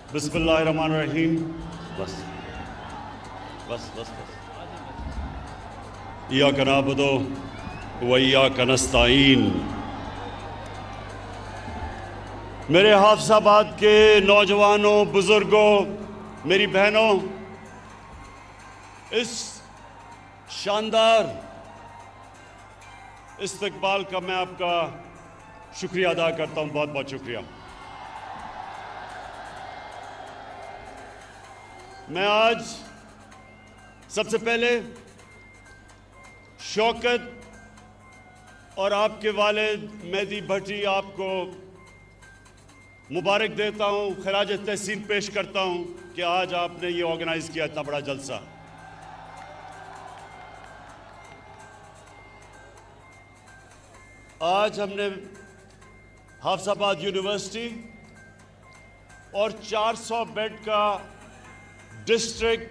बिस्मिल्लाहिर्रहमानिर्रहीम। बस बस बस बस। इय्याका नअबुदु व इय्याका नस्तईन। मेरे हाफिजाबाद के नौजवानों, बुजुर्गों, मेरी बहनों, इस शानदार इस्तकबाल का मैं आपका शुक्रिया अदा करता हूं। बहुत बहुत शुक्रिया। मैं आज सबसे पहले शौकत और आपके वालिद मेहदी भट्टी आपको मुबारक देता हूं, खराज तहसीन पेश करता हूं कि आज आपने ये ऑर्गेनाइज किया इतना बड़ा जलसा। आज हमने हाफिजाबाद यूनिवर्सिटी और 400 बेड का डिस्ट्रिक्ट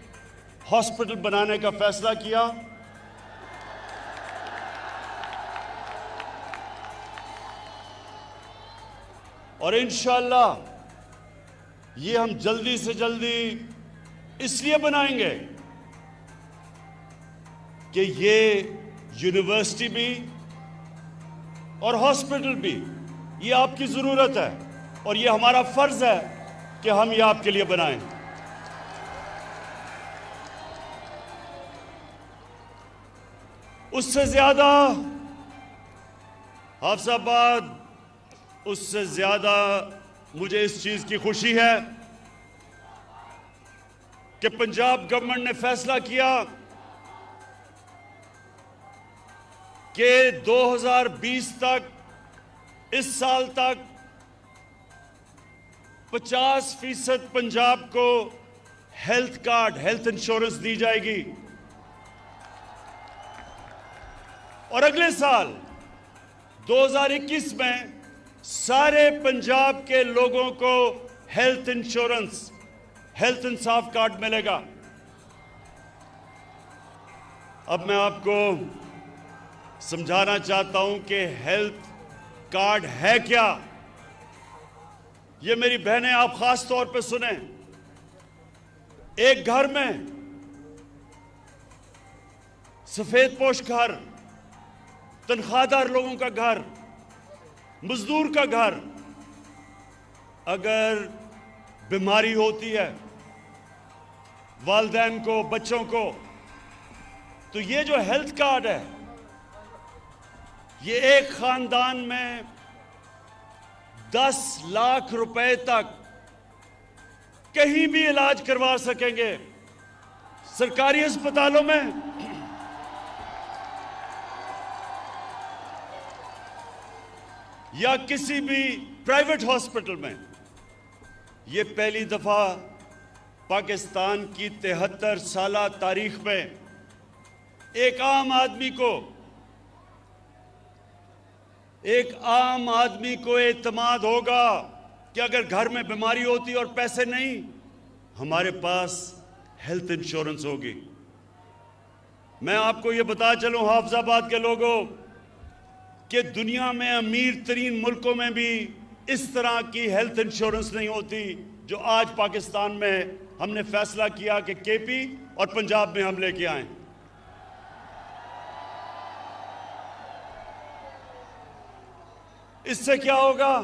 हॉस्पिटल बनाने का फैसला किया। और इंशाअल्लाह ये हम जल्दी से जल्दी इसलिए बनाएंगे कि ये यूनिवर्सिटी भी और हॉस्पिटल भी ये आपकी ज़रूरत है और ये हमारा फ़र्ज़ है कि हम ये आपके लिए बनाएं। उससे ज़्यादा हाफिजाबाद, उससे ज़्यादा मुझे इस चीज़ की खुशी है कि पंजाब गवर्नमेंट ने फैसला किया कि 2020 तक, इस साल तक 50% पंजाब को हेल्थ कार्ड, हेल्थ इंश्योरेंस दी जाएगी और अगले साल 2021 में सारे पंजाब के लोगों को हेल्थ इंश्योरेंस, हेल्थ इंसाफ कार्ड मिलेगा। अब मैं आपको समझाना चाहता हूं कि हेल्थ कार्ड है क्या। ये मेरी बहनें आप खास तौर पे सुने। एक घर में सफेद पोश घर, तनख्वाहदार लोगों का घर, मजदूर का घर, अगर बीमारी होती है वालिदैन को, बच्चों को, तो ये जो हेल्थ कार्ड है ये एक खानदान में 10 लाख रुपए तक कहीं भी इलाज करवा सकेंगे। सरकारी अस्पतालों में या किसी भी प्राइवेट हॉस्पिटल में। ये पहली दफा पाकिस्तान की 73 साला तारीख में एक आम आदमी को एतमाद होगा कि अगर घर में बीमारी होती और पैसे नहीं, हमारे पास हेल्थ इंश्योरेंस होगी। मैं आपको ये बता चलूं हाफिजाबाद के लोगों कि दुनिया में अमीर तरीन मुल्कों में भी इस तरह की हेल्थ इंश्योरेंस नहीं होती जो आज पाकिस्तान में हमने फैसला किया कि केपी और पंजाब में हम लेके आए। इससे क्या होगा?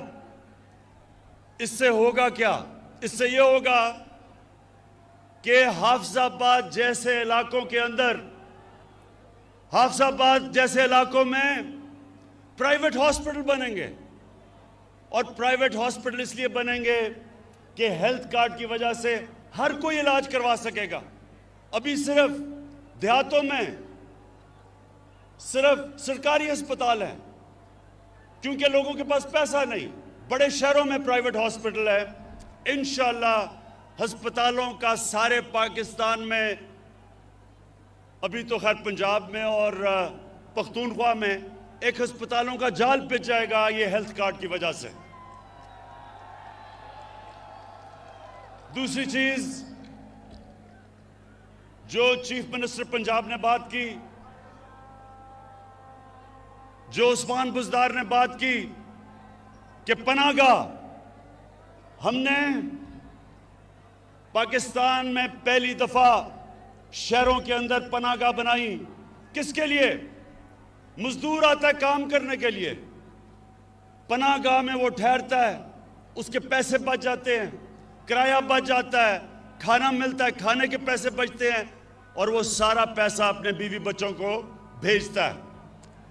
इससे होगा क्या? इससे यह होगा कि हाफिजाबाद जैसे इलाकों के अंदर, हाफिजाबाद जैसे इलाकों में प्राइवेट हॉस्पिटल बनेंगे। और प्राइवेट हॉस्पिटल इसलिए बनेंगे कि हेल्थ कार्ड की वजह से हर कोई इलाज करवा सकेगा। अभी सिर्फ देहातों में सिर्फ सरकारी अस्पताल हैं क्योंकि लोगों के पास पैसा नहीं। बड़े शहरों में प्राइवेट हॉस्पिटल है। इंशाअल्लाह अस्पतालों का सारे पाकिस्तान में, अभी तो खैर पंजाब में और पख्तूनख्वा में एक अस्पतालों का जाल पिच जाएगा ये हेल्थ कार्ड की वजह से। दूसरी चीज जो चीफ मिनिस्टर पंजाब ने बात की, जो उस्मान बुज़दार ने बात की कि पनाहगाह, हमने पाकिस्तान में पहली दफा शहरों के अंदर पनाहगाह बनाई। किसके लिए? मजदूर आता है काम करने के लिए, पनाहगाह में वो ठहरता है, उसके पैसे बच जाते हैं, किराया बच जाता है, खाना मिलता है, खाने के पैसे बचते हैं और वो सारा पैसा अपने बीवी बच्चों को भेजता है।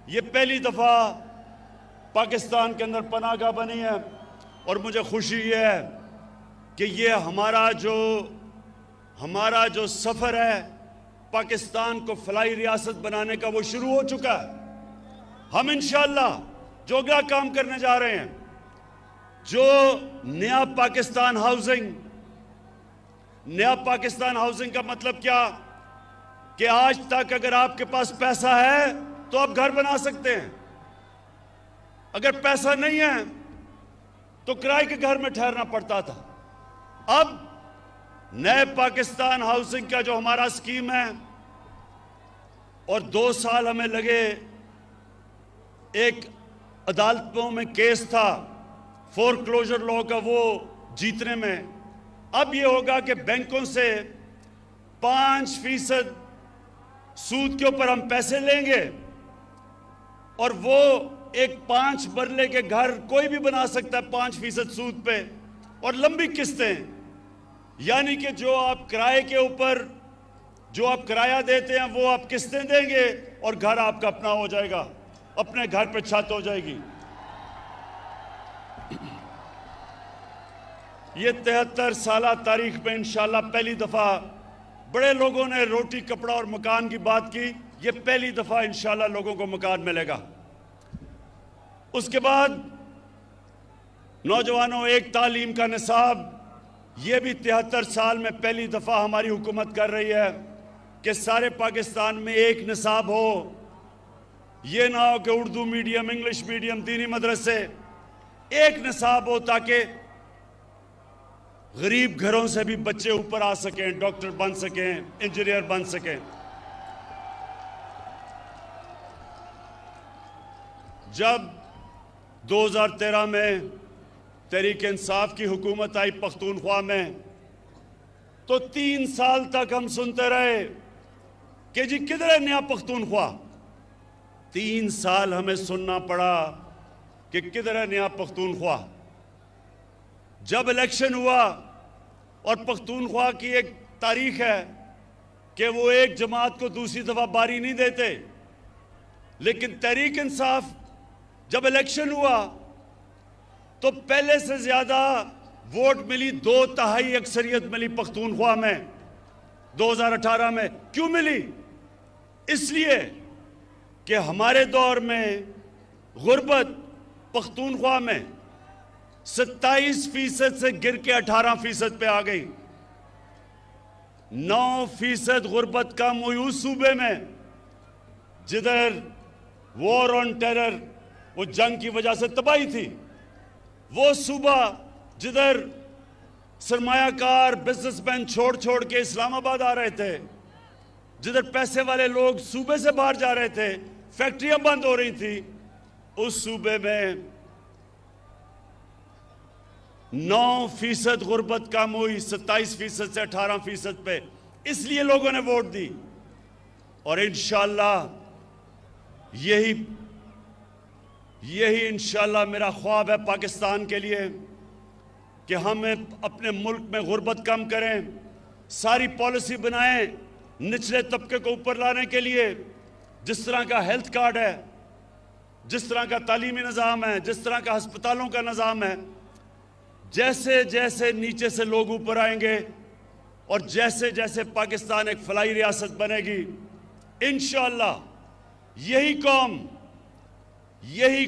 ये पहली दफा पाकिस्तान के अंदर पनाहगाह बनी है और मुझे खुशी ये है कि ये हमारा जो सफर है पाकिस्तान को फलाई रियासत बनाने का, वो शुरू हो चुका है। हम इंशाअल्लाह जो अगला काम करने जा रहे हैं, जो नया पाकिस्तान हाउसिंग का मतलब क्या कि आज तक अगर आपके पास पैसा है तो आप घर बना सकते हैं, अगर पैसा नहीं है तो किराए के घर में ठहरना पड़ता था। अब नए पाकिस्तान हाउसिंग का जो हमारा स्कीम है, और 2 साल हमें लगे, एक अदालतों में केस था फोरक्लोजर लॉ का, वो जीतने में। अब ये होगा कि बैंकों से 5% सूद के ऊपर हम पैसे लेंगे और वो एक 5 मरले के घर कोई भी बना सकता है 5% सूद पे, और लंबी किस्तें, यानी कि जो आप किराए के ऊपर जो आप किराया देते हैं वो आप किस्तें देंगे और घर आपका अपना हो जाएगा, अपने घर पे छत हो जाएगी। ये 73 साल तारीख में इंशाल्लाह पहली दफा, बड़े लोगों ने रोटी कपड़ा और मकान की बात की, ये पहली दफा इंशाल्लाह लोगों को मकान मिलेगा। उसके बाद नौजवानों, एक तालीम का निसाब, ये भी 73 साल में पहली दफा हमारी हुकूमत कर रही है कि सारे पाकिस्तान में एक निसाब हो। ये ना हो कि उर्दू मीडियम, इंग्लिश मीडियम, दीनी मदरसे, एक निसाब हो ताकि गरीब घरों से भी बच्चे ऊपर आ सकें, डॉक्टर बन सकें, इंजीनियर बन सकें। जब 2013 में तहरीक इंसाफ की हुकूमत आई पख्तूनख्वा में, तो 3 साल तक हम सुनते रहे कि जी किधर है नया पख्तूनख्वा। 3 साल हमें सुनना पड़ा कि किधर है नया पख्तूनख्वा। जब इलेक्शन हुआ, और पख्तूनख्वा की एक तारीख है कि वो एक जमात को दूसरी दफा बारी नहीं देते, लेकिन तहरीक इंसाफ जब इलेक्शन हुआ तो पहले से ज्यादा वोट मिली, 2/3 अक्सरियत मिली पख्तूनख्वा में 2018 में। क्यों मिली? इसलिए कि हमारे दौर में गुर्बत पख्तूनख्वा में 27% से गिर के 18% पे आ गई। 9% गुर्बत कम हुई उस सूबे में जिधर वॉर ऑन टेरर, वो जंग की वजह से तबाही थी। वो सूबा जिधर सरमायाकार बिजनेसमैन छोड़ छोड़ के इस्लामाबाद आ रहे थे, जिधर पैसे वाले लोग सूबे से बाहर जा रहे थे, फैक्ट्रियां बंद हो रही थी, उस सूबे में 9% गुर्बत कम हुई, 27% से 18% पे। इसलिए लोगों ने वोट दी। और इंशाअल्लाह यही इंशाअल्लाह मेरा ख्वाब है पाकिस्तान के लिए कि हम अपने मुल्क में गुर्बत कम करें, सारी पॉलिसी बनाएं निचले तबके को ऊपर लाने के लिए। जिस तरह का हेल्थ कार्ड है, जिस तरह का तालीमी निज़ाम है, जिस तरह का अस्पतालों का निज़ाम है, जैसे जैसे नीचे से लोग ऊपर आएंगे और जैसे जैसे पाकिस्तान एक फलाई रियासत बनेगी, इंशाअल्लाह यही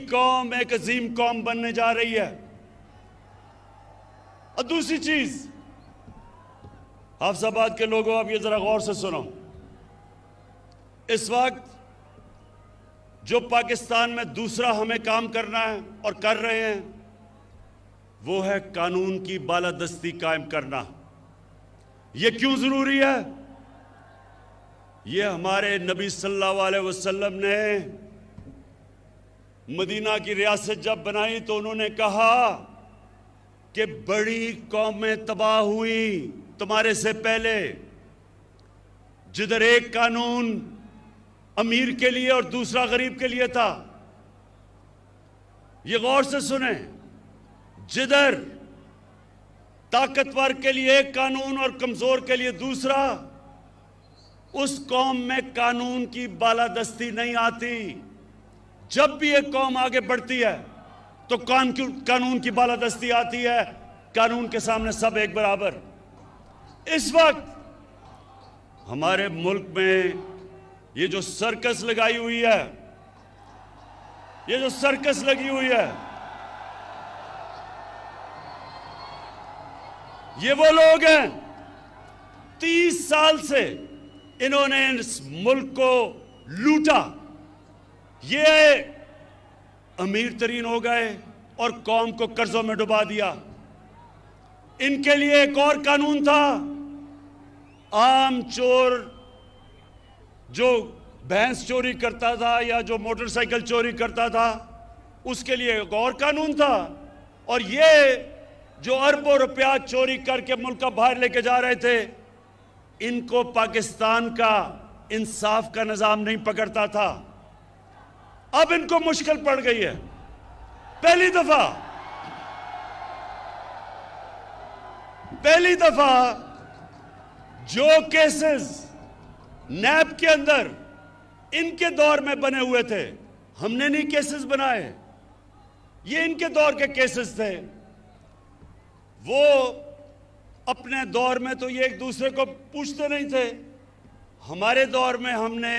कौम एक अजीम कौम बनने जा रही है। और दूसरी चीज, हाफिजाबाद के लोगों, अब ये जरा गौर से सुनो। इस वक्त जो पाकिस्तान में दूसरा हमें काम करना है और कर रहे हैं, वो है कानून की बालादस्ती कायम करना। ये क्यों जरूरी है? ये हमारे नबी सल्लल्लाहु अलैहि वसल्लम ने मदीना की रियासत जब बनाई तो उन्होंने कहा कि बड़ी कौमें तबाह हुई तुम्हारे से पहले जिधर एक कानून अमीर के लिए और दूसरा गरीब के लिए था, ये गौर से सुने, जिधर ताकतवर के लिए एक कानून और कमजोर के लिए दूसरा, उस कौम में कानून की बालादस्ती नहीं आती। जब भी एक कौम आगे बढ़ती है तो कानून की बालादस्ती आती है। कानून के सामने सब एक बराबर। इस वक्त हमारे मुल्क में ये जो सर्कस लगाई हुई है, ये जो सर्कस लगी हुई है, ये वो लोग हैं 30 साल से इन्होंने इस मुल्क को लूटा। ये अमीर तरीन हो गए और कौम को कर्जों में डुबा दिया। इनके लिए एक और कानून था, आम चोर जो भैंस चोरी करता था या जो मोटरसाइकिल चोरी करता था, उसके लिए एक और कानून था। और ये जो अरबों रुपया चोरी करके मुल्क का बाहर लेके जा रहे थे, इनको पाकिस्तान का इंसाफ का निजाम नहीं पकड़ता था। अब इनको मुश्किल पड़ गई है। पहली दफा जो केसेस नैब के अंदर इनके दौर में बने हुए थे, हमने नहीं केसेस बनाए, ये इनके दौर के केसेस थे। वो अपने दौर में तो ये एक दूसरे को पूछते नहीं थे। हमारे दौर में हमने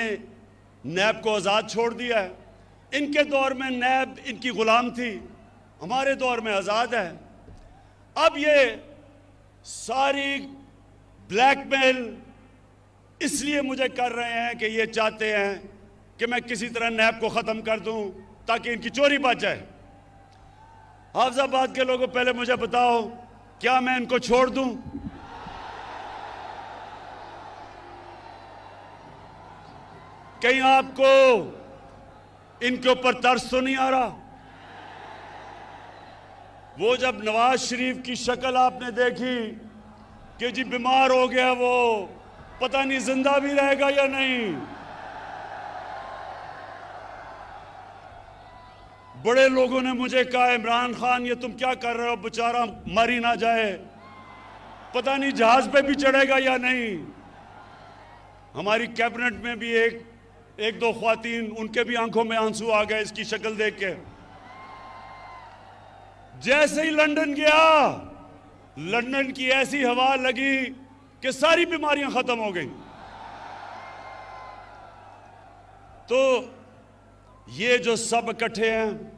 नैब को आज़ाद छोड़ दिया है। इनके दौर में नैब इनकी गुलाम थी, हमारे दौर में आज़ाद है। अब ये सारी ब्लैकमेल इसलिए मुझे कर रहे हैं कि ये चाहते हैं कि मैं किसी तरह नैब को ख़त्म कर दूं ताकि इनकी चोरी बच जाए। हाफिजाबाद के लोगों, पहले मुझे बताओ, क्या मैं इनको छोड़ दूं? कहीं आपको इनके ऊपर तरस तो नहीं आ रहा? वो जब नवाज शरीफ की शक्ल आपने देखी कि जी बीमार हो गया, वो पता नहीं जिंदा भी रहेगा या नहीं। बड़े लोगों ने मुझे कहा, इमरान खान ये तुम क्या कर रहे हो, बेचारा मर ही ना जाए, पता नहीं जहाज पे भी चढ़ेगा या नहीं। हमारी कैबिनेट में भी एक दो ख्वातीन, उनके भी आंखों में आंसू आ गए इसकी शक्ल देख के। जैसे ही लंदन गया, लंदन की ऐसी हवा लगी कि सारी बीमारियां खत्म हो गई। तो ये जो सब इकट्ठे हैं,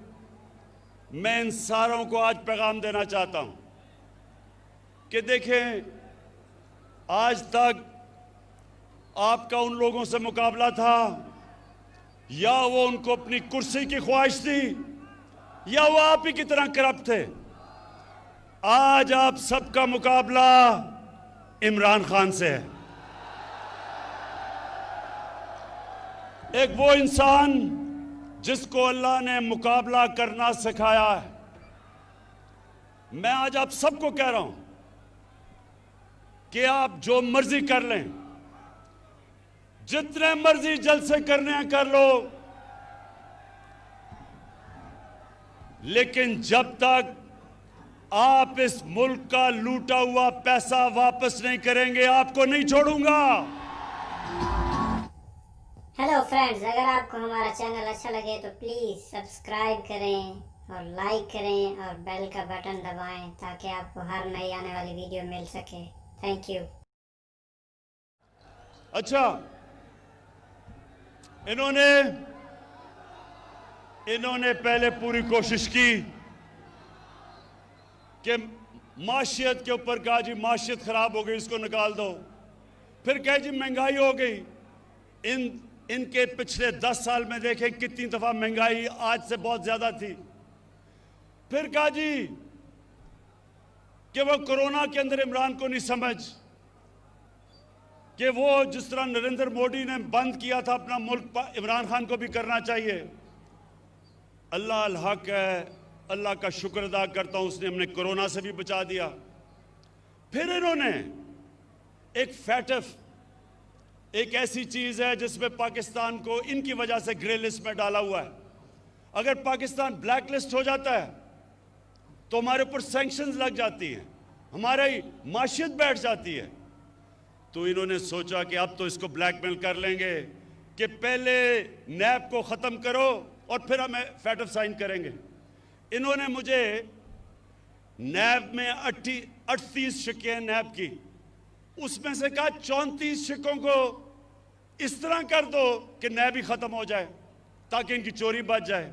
मैं इन सारों को आज पैगाम देना चाहता हूं कि देखें, आज तक आपका उन लोगों से मुकाबला था, या वो उनको अपनी कुर्सी की ख्वाहिश थी, या वो आप ही की तरह करप्ट थे। आज आप सबका मुकाबला इमरान खान से है। एक वो इंसान जिसको अल्लाह ने मुकाबला करना सिखाया है। मैं आज आप सबको कह रहा हूं कि आप जो मर्जी कर लें, जितने मर्जी जलसे करने हैं कर लो, लेकिन जब तक आप इस मुल्क का लूटा हुआ पैसा वापस नहीं करेंगे, आपको नहीं छोड़ूंगा। हेलो फ्रेंड्स, अगर आपको हमारा चैनल अच्छा लगे तो प्लीज़ सब्सक्राइब करें और लाइक करें और बेल का बटन दबाएं ताकि आपको हर नई आने वाली वीडियो मिल सके। Thank you. अच्छा, इन्होंने पहले पूरी कोशिश की कि माशियत के ऊपर कहा जी माशियत खराब हो गई, इसको निकाल दो। फिर कहे जी महंगाई हो गई। इनके पिछले 10 साल में देखें कितनी दफा महंगाई आज से बहुत ज्यादा थी। फिर कहा जी कि वो कोरोना के अंदर इमरान को नहीं समझ कि वो जिस तरह नरेंद्र मोदी ने बंद किया था अपना मुल्क, इमरान खान को भी करना चाहिए। अल्लाह अल हक है, अल्लाह का शुक्र अदा करता हूं, उसने हमने कोरोना से भी बचा दिया। फिर इन्होंने एक फैटफ एक ऐसी चीज है जिसमें पाकिस्तान को इनकी वजह से ग्रे लिस्ट में डाला हुआ है। अगर पाकिस्तान ब्लैक लिस्ट हो जाता है तो हमारे ऊपर सैंक्शंस लग जाती हैं, हमारी माशियत बैठ जाती है। तो इन्होंने सोचा कि अब तो इसको ब्लैकमेल कर लेंगे कि पहले नैब को ख़त्म करो और फिर हमें फैटफ साइन करेंगे। इन्होंने मुझे नैब में 38 शिक्के हैं नैब की, उसमें से कहा 34 शिक्कों को इस तरह कर दो कि नैब ही ख़त्म हो जाए ताकि इनकी चोरी बच जाए।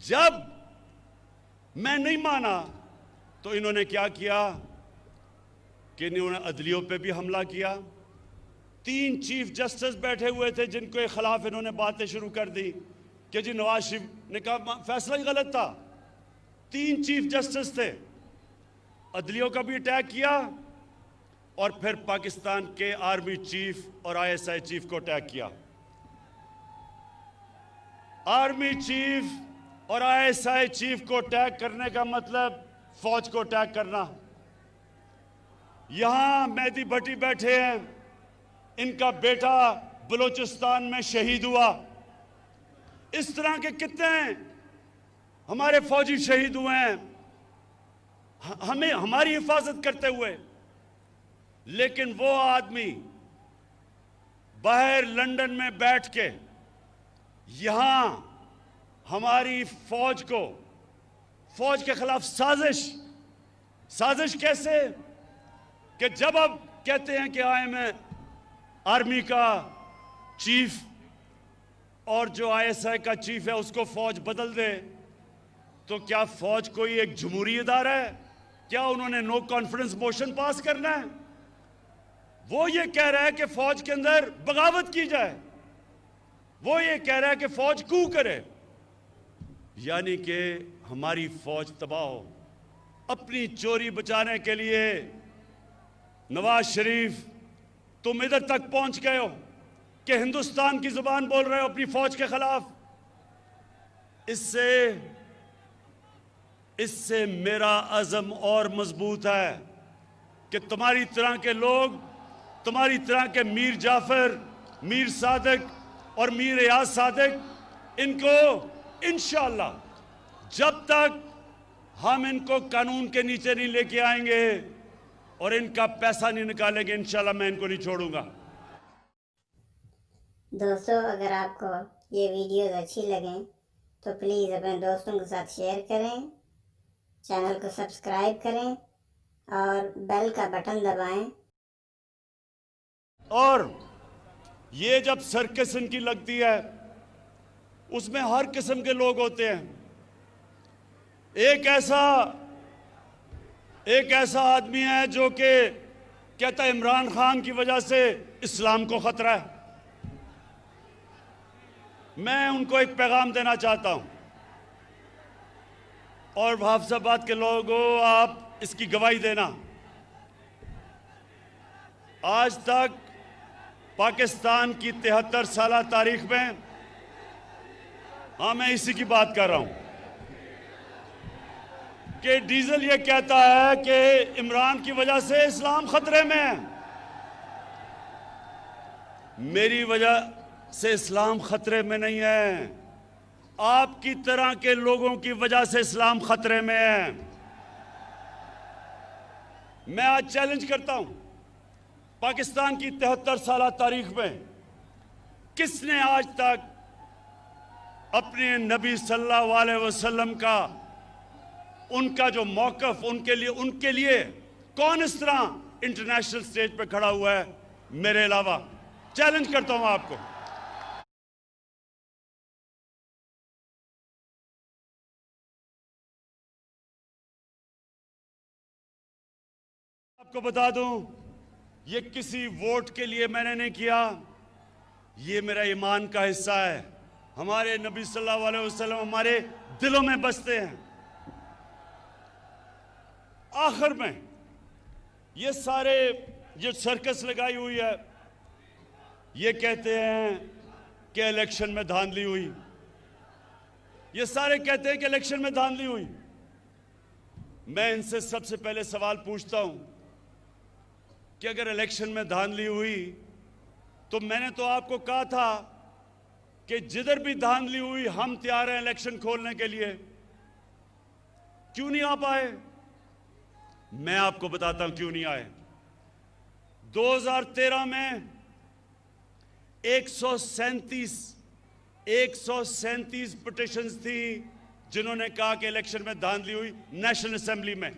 जब मैं नहीं माना तो इन्होंने क्या किया कि इन्होंने अदलियों पे भी हमला किया। 3 चीफ जस्टिस बैठे हुए थे जिनके खिलाफ इन्होंने बातें शुरू कर दी कि जी नवाज शरीफ ने कहा फैसला ही गलत था। 3 चीफ जस्टिस थे, अदलियों का भी अटैक किया और फिर पाकिस्तान के आर्मी चीफ और ISI चीफ को अटैक किया। आर्मी चीफ और ISI चीफ को अटैक करने का मतलब फौज को अटैक करना। यहां मेहदी भट्टी बैठे हैं, इनका बेटा बलूचिस्तान में शहीद हुआ। इस तरह के कितने हमारे फौजी शहीद हुए हैं हमें हमारी हिफाजत करते हुए। लेकिन वो आदमी बाहर लंदन में बैठ के यहां हमारी फौज के खिलाफ साजिश कैसे कि जब अब कहते हैं कि मैं आर्मी का चीफ और जो ISI का चीफ है उसको फौज बदल दे, तो क्या फौज कोई एक जमहूरी इदारा है? क्या उन्होंने नो कॉन्फिडेंस मोशन पास करना है? वो ये कह रहा है कि फौज के अंदर बगावत की जाए, वो ये कह रहा है कि फौज कू करे, यानी कि हमारी फौज तबाह हो। अपनी चोरी बचाने के लिए नवाज शरीफ तुम इधर तक पहुंच गए हो कि हिंदुस्तान की जुबान बोल रहे हो अपनी फौज के खिलाफ। इससे मेरा अज़म और मजबूत है कि तुम्हारी तरह के लोग, तुम्हारी तरह के मीर जाफर, मीर सादिक और मीर याद सादिक, इनको इंशाअल्लाह जब तक हम इनको कानून के नीचे नहीं लेके आएंगे और इनका पैसा नहीं निकालेंगे, इंशाल्लाह मैं इनको नहीं छोड़ूंगा। दोस्तों, अगर आपको ये वीडियोस अच्छी लगें तो प्लीज़ अपने दोस्तों के साथ शेयर करें, चैनल को सब्सक्राइब करें और बेल का बटन दबाएं। और ये जब सर्कस इनकी लगती है उसमें हर किस्म के लोग होते हैं। एक ऐसा आदमी है जो कि कहता है इमरान खान की वजह से इस्लाम को खतरा है। मैं उनको एक पैगाम देना चाहता हूं और हाफिजाबाद के लोगों, आप इसकी गवाही देना। आज तक पाकिस्तान की 73 साल तारीख में, हाँ मैं इसी की बात कर रहा हूं, कि डीजल ये कहता है कि इमरान की वजह से इस्लाम खतरे में है। मेरी वजह से इस्लाम खतरे में नहीं है, आपकी तरह के लोगों की वजह से इस्लाम खतरे में है। मैं आज चैलेंज करता हूं, पाकिस्तान की 73 साल तारीख में किसने आज तक अपने नबी सल्लल्लाहु अलैहि वसल्लम का, उनका जो मौक़िफ़, उनके लिए कौन इस तरह इंटरनेशनल स्टेज पे खड़ा हुआ है मेरे अलावा? चैलेंज करता हूं आपको। आपको बता दूं, ये किसी वोट के लिए मैंने नहीं किया, ये मेरा ईमान का हिस्सा है। हमारे नबी सल्लल्लाहु अलैहि वसल्लम हमारे दिलों में बसते हैं। आखिर में ये सारे जो सर्कस लगाई हुई है, ये कहते हैं कि इलेक्शन में धांधली हुई, ये सारे कहते हैं कि इलेक्शन में धांधली हुई। मैं इनसे सबसे पहले सवाल पूछता हूं कि अगर इलेक्शन में धांधली हुई तो मैंने तो आपको कहा था कि जिधर भी धांधली हुई हम तैयार हैं इलेक्शन खोलने के लिए। क्यों नहीं आ पाए? मैं आपको बताता हूं क्यों नहीं आए। 2013 में 137 पिटिशंस थी जिन्होंने कहा कि इलेक्शन में धांधली हुई नेशनल असेंबली में।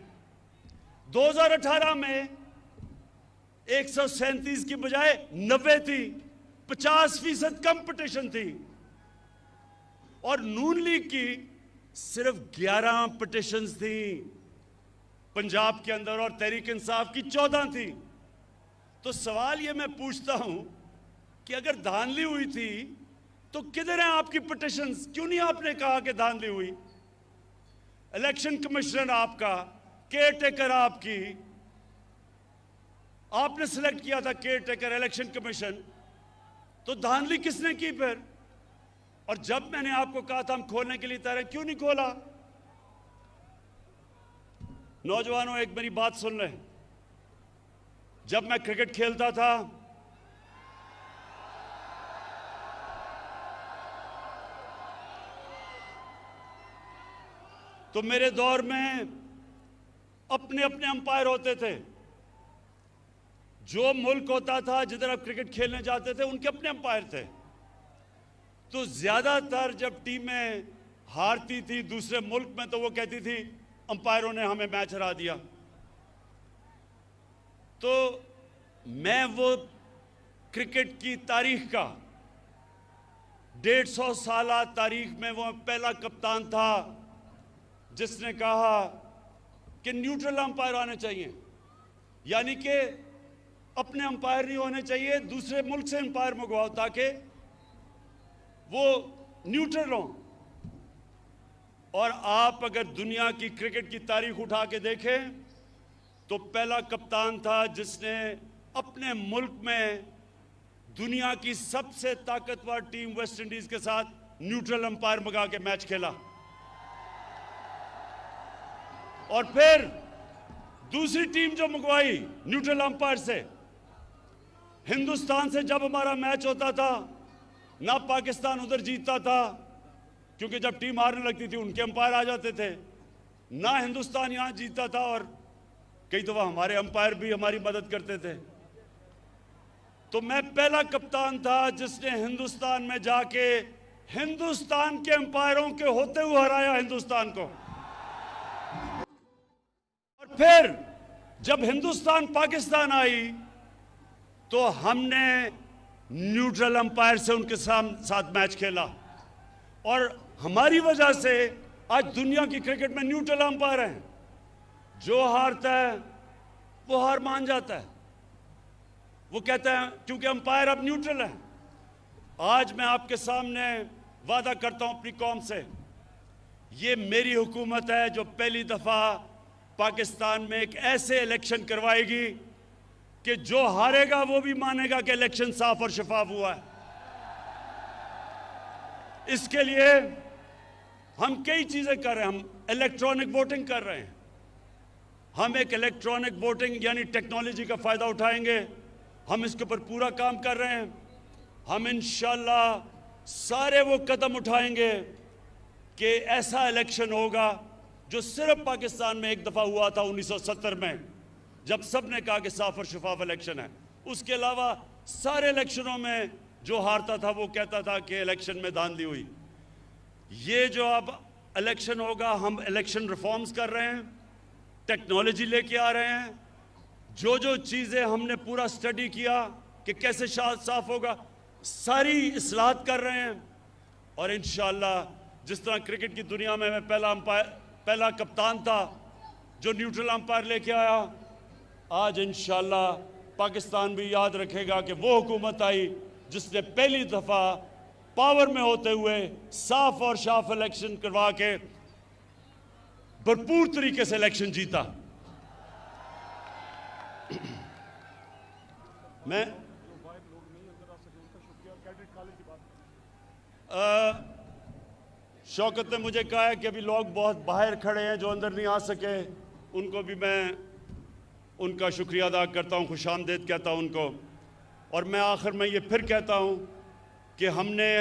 2018 में 137 की बजाय 90 थी, 50% कम पिटिशन थी। और नून लीग की सिर्फ 11 पिटिशंस थी पंजाब के अंदर और तहरीक इंसाफ की 14 थी। तो सवाल ये मैं पूछता हूं कि अगर धांधली हुई थी तो किधर हैं आपकी पिटिशंस? क्यों नहीं आपने कहा कि धांधली हुई? इलेक्शन कमिश्नर आपका, केयर टेकर आपकी, आपने सिलेक्ट किया था केयर टेकर इलेक्शन कमीशन, तो धांधली किसने की फिर? और जब मैंने आपको कहा था हम खोलने के लिए तैयार हैं, क्यों नहीं खोला? नौजवानों, एक मेरी बात सुन लें। जब मैं क्रिकेट खेलता था तो मेरे दौर में अपने अपने अंपायर होते थे। जो मुल्क होता था जिधर आप क्रिकेट खेलने जाते थे उनके अपने अंपायर थे। तो ज्यादातर जब टीमें हारती थी दूसरे मुल्क में तो वो कहती थी अंपायरों ने हमें मैच हरा दिया। तो मैं वो क्रिकेट की तारीख का 150 साल तारीख में वो पहला कप्तान था जिसने कहा कि न्यूट्रल अंपायर आने चाहिए, यानी कि अपने अंपायर नहीं होने चाहिए, दूसरे मुल्क से अंपायर मंगवाओ ताकि वो न्यूट्रल हो। और आप अगर दुनिया की क्रिकेट की तारीख उठा के देखें तो पहला कप्तान था जिसने अपने मुल्क में दुनिया की सबसे ताकतवर टीम वेस्ट इंडीज के साथ न्यूट्रल अंपायर मंगा के मैच खेला। और फिर दूसरी टीम जो मंगवाई न्यूट्रल अंपायर से, हिंदुस्तान से जब हमारा मैच होता था ना पाकिस्तान उधर जीतता था क्योंकि जब टीम हारने लगती थी उनके अंपायर आ जाते थे, ना हिंदुस्तान यहां जीतता था और कई दफा हमारे अंपायर भी हमारी मदद करते थे। तो मैं पहला कप्तान था जिसने हिंदुस्तान में जाके हिंदुस्तान के अंपायरों के होते हुए हराया हिंदुस्तान को। और फिर जब हिंदुस्तान पाकिस्तान आई तो हमने न्यूट्रल अंपायर से उनके साथ मैच खेला और हमारी वजह से आज दुनिया की क्रिकेट में न्यूट्रल अंपायर हैं। जो हारता है वो हार मान जाता है, वो कहता है क्योंकि अंपायर अब न्यूट्रल है। आज मैं आपके सामने वादा करता हूं अपनी कौम से, ये मेरी हुकूमत है जो पहली दफा पाकिस्तान में एक ऐसे इलेक्शन करवाएगी कि जो हारेगा वो भी मानेगा कि इलेक्शन साफ और शफाफ हुआ है। इसके लिए हम कई चीजें कर रहे हैं। हम इलेक्ट्रॉनिक वोटिंग कर रहे हैं। हम एक इलेक्ट्रॉनिक वोटिंग यानी टेक्नोलॉजी का फायदा उठाएंगे। हम इसके ऊपर पूरा काम कर रहे हैं। हम इंशाल्लाह सारे वो कदम उठाएंगे कि ऐसा इलेक्शन होगा जो सिर्फ पाकिस्तान में एक दफा हुआ था 1970 में, जब सबने कहा कि साफ और शफाफ इलेक्शन है। उसके अलावा सारे इलेक्शनों में जो हारता था वो कहता था कि इलेक्शन में धांधली हुई। ये जो अब इलेक्शन होगा, हम इलेक्शन रिफॉर्म्स कर रहे हैं, टेक्नोलॉजी लेके आ रहे हैं। जो जो चीज़ें हमने पूरा स्टडी किया कि कैसे साफ होगा, सारी इस्लाहत कर रहे हैं। और इंशाअल्लाह जिस तरह क्रिकेट की दुनिया में मैं पहला कप्तान था जो न्यूट्रल अंपायर लेके आया, आज इंशाअल्लाह पाकिस्तान भी याद रखेगा कि वो हुकूमत आई जिसने पहली दफा पावर में होते हुए साफ और साफ इलेक्शन करवा के भरपूर तरीके से इलेक्शन जीता। मैं शौकत ने मुझे कहा है कि अभी लोग बहुत बाहर खड़े हैं जो अंदर नहीं आ सके, उनको भी मैं उनका शुक्रिया अदा करता हूँ, खुशामदीद कहता हूँ उनको। और मैं आखिर में ये फिर कहता हूँ कि हमने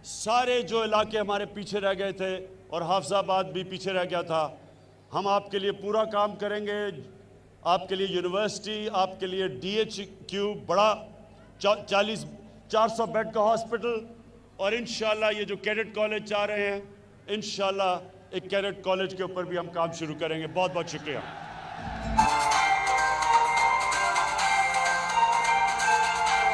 सारे जो इलाके हमारे पीछे रह गए थे और हाफिजाबाद भी पीछे रह गया था, हम आपके लिए पूरा काम करेंगे। आपके लिए यूनिवर्सिटी, आपके लिए DHQ बड़ा 400 बेड का हॉस्पिटल, और इंशाल्लाह ये जो कैडेट कॉलेज चाह रहे हैं, इंशाल्लाह एक कैडेट कॉलेज के ऊपर भी हम काम शुरू करेंगे। बहुत बहुत शुक्रिया।